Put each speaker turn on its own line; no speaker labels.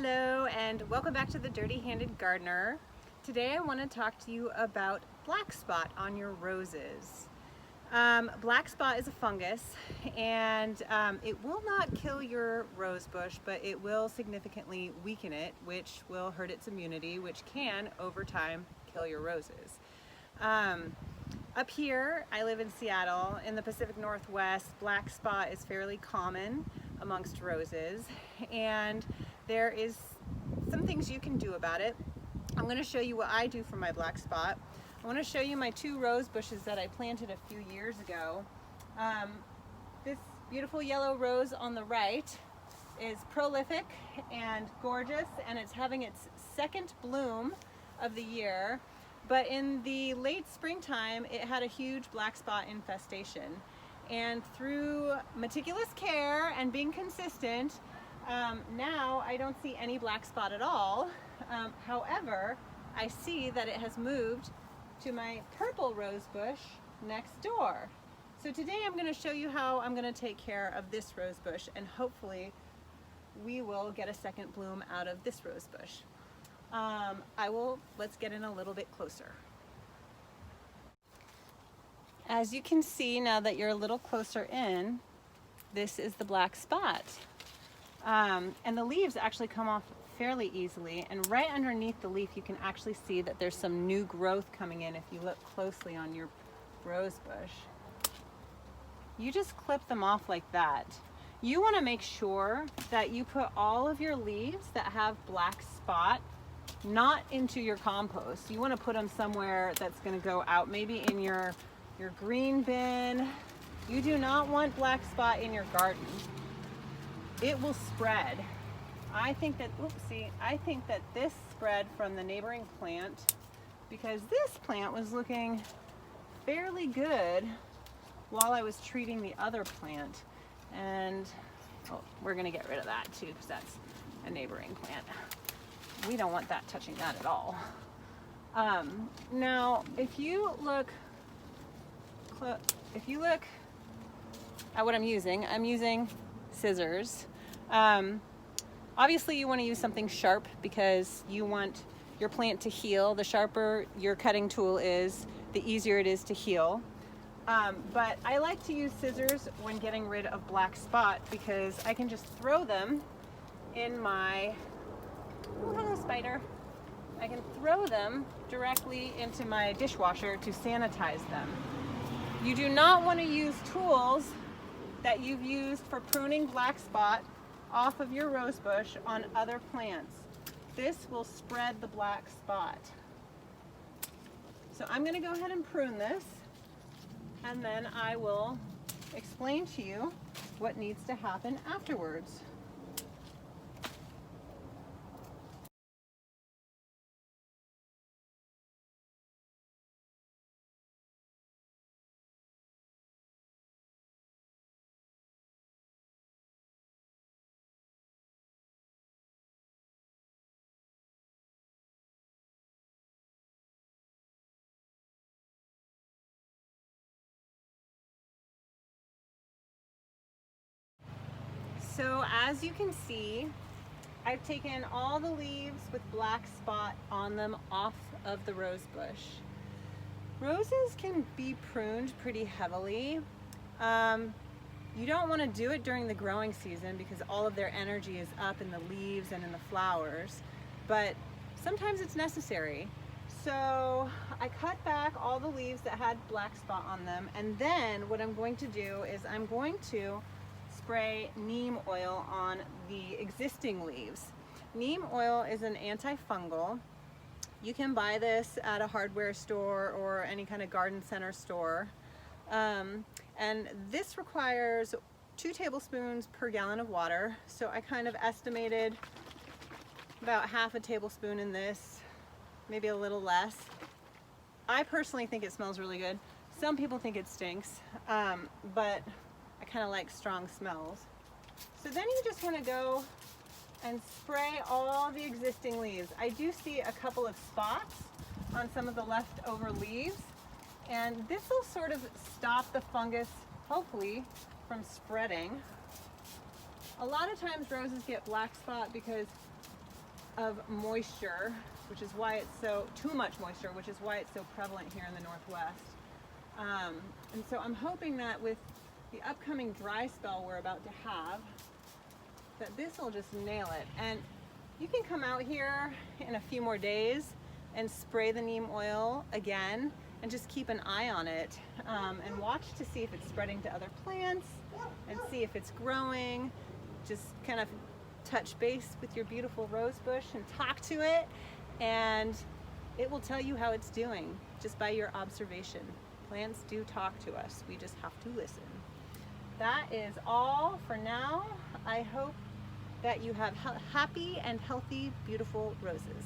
Hello and welcome back to the Dirty Handed Gardener. Today I want to talk to you about black spot on your roses. Black spot is a fungus and it will not kill your rose bush, but it will significantly weaken it, which will hurt its immunity, which can over time kill your roses. Up here, I live in Seattle in the Pacific Northwest. Black spot is fairly common amongst roses, and there is some things you can do about it. I'm going to show you what I do for my black spot. I want to show you my two rose bushes that I planted a few years ago. This beautiful yellow rose on the right is prolific and gorgeous, and it's having its second bloom of the year. But in the late springtime, it had a huge black spot infestation. And through meticulous care and being consistent, now I don't see any black spot at all. However, I see that it has moved to my purple rose bush next door. So today I'm going to show you how I'm going to take care of this rose bush, and hopefully we will get a second bloom out of this rose bush. Let's get in a little bit closer. As you can see, now that you're a little closer in, this is the black spot. And the leaves actually come off fairly easily, and right underneath the leaf you can actually see that there's some new growth coming in if you look closely on your rose bush. You just clip them off like that. You want to make sure that you put all of your leaves that have black spot not into your compost. You want to put them somewhere that's going to go out, maybe in your green bin. You do not want black spot in your garden. It will spread. I think that this spread from the neighboring plant, because this plant was looking fairly good while I was treating the other plant. And we're going to get rid of that too, because that's a neighboring plant. We don't want that touching that at all. Now, if you look at what I'm using scissors. Obviously you want to use something sharp because you want your plant to heal. The sharper your cutting tool is, the easier it is to heal. But I like to use scissors when getting rid of black spot because I can just throw them in my, oh hello spider, I can throw them directly into my dishwasher to sanitize them. You do not want to use tools that you've used for pruning black spot off of your rose bush on other plants. This will spread the black spot. So I'm going to go ahead and prune this, and then I will explain to you what needs to happen afterwards. So as you can see, I've taken all the leaves with black spot on them off of the rose bush. Roses can be pruned pretty heavily. You don't want to do it during the growing season because all of their energy is up in the leaves and in the flowers, but sometimes it's necessary. So I cut back all the leaves that had black spot on them, and then what I'm going to do is I'm going to spray neem oil on the existing leaves. Neem oil is an antifungal. You can buy this at a hardware store or any kind of garden center store. And this requires 2 tablespoons per gallon of water. So I kind of estimated about half a tablespoon in this, maybe a little less. I personally think it smells really good. Some people think it stinks, but I kind of like strong smells. So then you just want to go and spray all the existing leaves. I do see a couple of spots on some of the leftover leaves, and this will sort of stop the fungus, hopefully, from spreading. A lot of times roses get black spot because of moisture, which is why it's so, too much moisture, which is why it's so prevalent here in the Northwest. And so I'm hoping that with the upcoming dry spell we're about to have, that this will just nail it. And you can come out here in a few more days and spray the neem oil again and just keep an eye on it and watch to see if it's spreading to other plants and see if it's growing. Just kind of touch base with your beautiful rose bush and talk to it, and it will tell you how it's doing just by your observation. Plants do talk to us. We just have to listen. That is all for now. I hope that you have happy and healthy, beautiful roses.